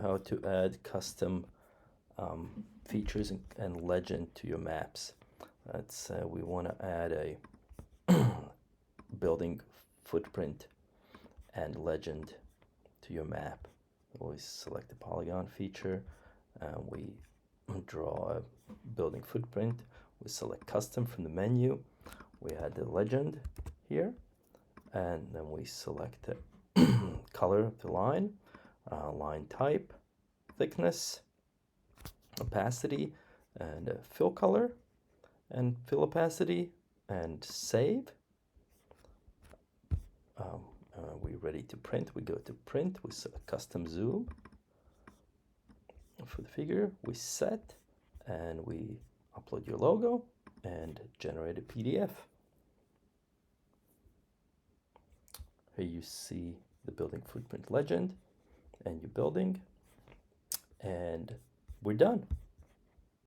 how to add custom features and legend to your maps. We want to add a building footprint and legend to your map. We select the polygon feature, we draw a building footprint, we select custom from the menu, we add the legend here, and then we select the color of the line, line type, thickness, opacity, and fill color, and fill opacity, and save. We're ready to print. We go to print, we select custom zoom. For the figure, we set, and we upload your logo and generate a PDF. Here you see the building footprint legend and your building, and we're done.